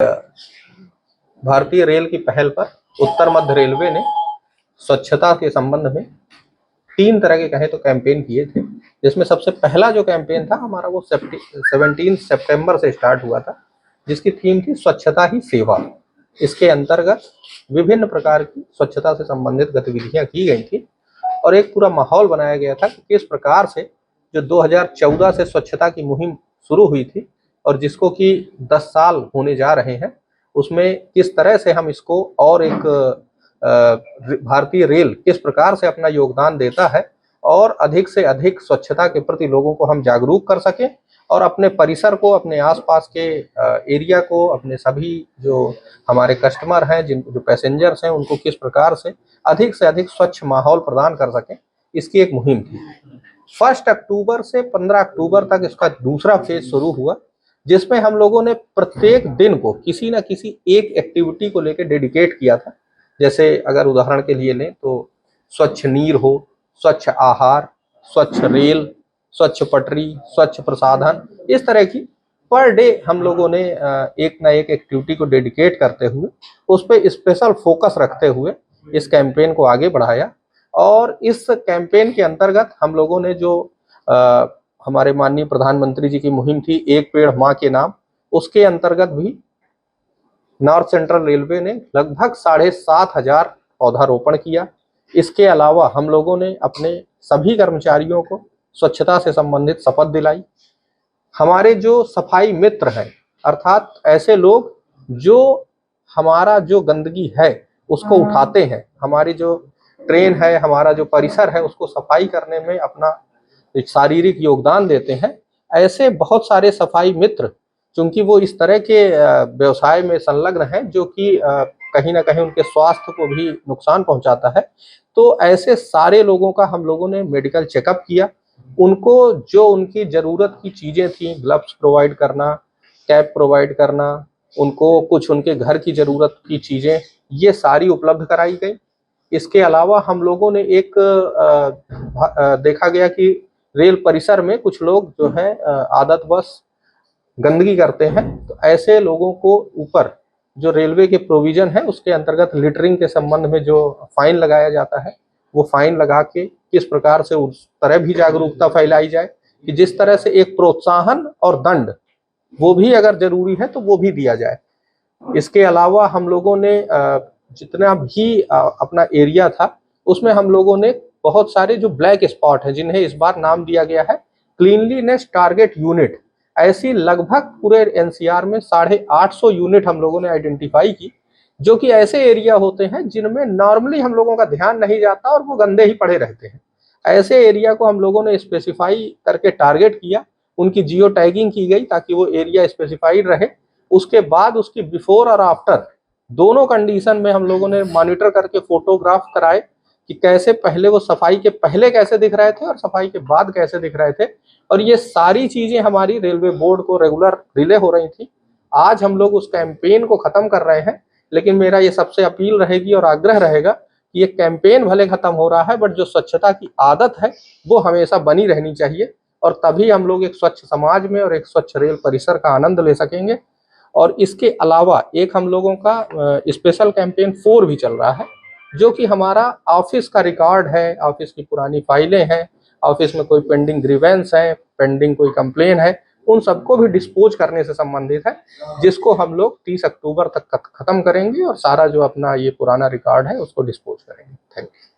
भारतीय रेल की पहल पर उत्तर मध्य रेलवे ने स्वच्छता के संबंध में 3 तरह के कहे तो कैंपेन किए थे, जिसमें सबसे पहला जो कैंपेन था हमारा वो 17 सितंबर से स्टार्ट हुआ था, जिसकी थीम थी स्वच्छता ही सेवा। इसके अंतर्गत विभिन्न प्रकार की स्वच्छता से संबंधित गतिविधियां की गई थी और एक पूरा माहौल बनाया गया था कि किस प्रकार से जो 2014 से स्वच्छता की मुहिम शुरू हुई थी और जिसको कि 10 साल होने जा रहे हैं, उसमें किस तरह से हम इसको और एक भारतीय रेल किस प्रकार से अपना योगदान देता है और अधिक से अधिक स्वच्छता के प्रति लोगों को हम जागरूक कर सकें और अपने परिसर को, अपने आसपास के एरिया को, अपने सभी जो हमारे कस्टमर हैं, जो पैसेंजर्स हैं, उनको किस प्रकार से अधिक स्वच्छ माहौल प्रदान कर सकें, इसकी एक मुहिम थी। 1 अक्टूबर से 15 अक्टूबर तक इसका दूसरा फेज शुरू हुआ, जिसमें हम लोगों ने प्रत्येक दिन को किसी न किसी एक एक्टिविटी को लेकर डेडिकेट किया था। जैसे अगर उदाहरण के लिए लें तो स्वच्छ नीर हो, स्वच्छ आहार, स्वच्छ रेल, स्वच्छ पटरी, स्वच्छ प्रसाधन, इस तरह की पर डे हम लोगों ने एक ना एक एक्टिविटी को डेडिकेट करते हुए उस पर स्पेशल फोकस रखते हुए इस कैंपेन को आगे बढ़ाया। और इस कैंपेन के अंतर्गत हम लोगों ने जो हमारे माननीय प्रधानमंत्री जी की मुहिम थी एक पेड़ माँ के नाम, उसके अंतर्गत भी नॉर्थ सेंट्रल रेलवे ने लगभग 7,500 पौधारोपण किया। इसके अलावा हम लोगों ने अपने सभी कर्मचारियों को स्वच्छता से संबंधित शपथ दिलाई। हमारे जो सफाई मित्र हैं, अर्थात ऐसे लोग जो हमारा जो गंदगी है उसको उठाते हैं, हमारी जो ट्रेन है, हमारा जो परिसर है, उसको सफाई करने में अपना शारीरिक योगदान देते हैं, ऐसे बहुत सारे सफाई मित्र, क्योंकि वो इस तरह के व्यवसाय में संलग्न हैं जो कि कहीं ना कहीं उनके स्वास्थ्य को भी नुकसान पहुंचाता है, तो ऐसे सारे लोगों का हम लोगों ने मेडिकल चेकअप किया। उनको जो उनकी ज़रूरत की चीज़ें थी, ग्लव्स प्रोवाइड करना, कैप प्रोवाइड करना, उनको कुछ उनके घर की ज़रूरत की चीज़ें, ये सारी उपलब्ध कराई गई। इसके अलावा हम लोगों ने एक देखा गया कि रेल परिसर में कुछ लोग जो है आदतवश गंदगी करते हैं, तो ऐसे लोगों को ऊपर जो रेलवे के प्रोविजन है उसके अंतर्गत लिटरिंग के संबंध में जो फाइन लगाया जाता है, वो फाइन लगा के किस प्रकार से उस तरह भी जागरूकता फैलाई जाए कि जिस तरह से एक प्रोत्साहन और दंड वो भी अगर जरूरी है तो वो भी दिया जाए। इसके अलावा हम लोगों ने जितना भी अपना एरिया था उसमें हम लोगों ने बहुत सारे जो ब्लैक स्पॉट हैं, जिन्हें इस बार नाम दिया गया है क्लीनलीनेस टारगेट यूनिट, ऐसी लगभग पूरे एनसीआर में 850 यूनिट हम लोगों ने आइडेंटिफाई की, जो कि ऐसे एरिया होते हैं जिनमें नॉर्मली हम लोगों का ध्यान नहीं जाता और वो गंदे ही पड़े रहते हैं। ऐसे एरिया को हम लोगों ने स्पेसिफाई करके टारगेट किया, उनकी जियो टैगिंग की गई ताकि वो एरिया स्पेसिफाइड रहे। उसके बाद उसकी बिफोर और आफ्टर दोनों कंडीशन में हम लोगों ने मॉनिटर करके फोटोग्राफ कराए कि कैसे पहले वो सफाई के पहले कैसे दिख रहे थे और सफाई के बाद कैसे दिख रहे थे, और ये सारी चीजें हमारी रेलवे बोर्ड को रेगुलर रिले हो रही थी। आज हम लोग उस कैंपेन को खत्म कर रहे हैं, लेकिन मेरा ये सबसे अपील रहेगी और आग्रह रहेगा कि ये कैंपेन भले खत्म हो रहा है, बट जो स्वच्छता की आदत है वो हमेशा बनी रहनी चाहिए, और तभी हम लोग एक स्वच्छ समाज में और एक स्वच्छ रेल परिसर का आनंद ले सकेंगे। और इसके अलावा एक हम लोगों का स्पेशल कैंपेन 4 भी चल रहा है, जो कि हमारा ऑफिस का रिकॉर्ड है, ऑफिस की पुरानी फाइलें हैं, ऑफिस में कोई पेंडिंग ग्रीवेंस है, पेंडिंग कोई कंप्लेन है, उन सबको भी डिस्पोज करने से संबंधित है, जिसको हम लोग 30 अक्टूबर तक खत्म करेंगे और सारा जो अपना ये पुराना रिकॉर्ड है उसको डिस्पोज करेंगे। Thank you.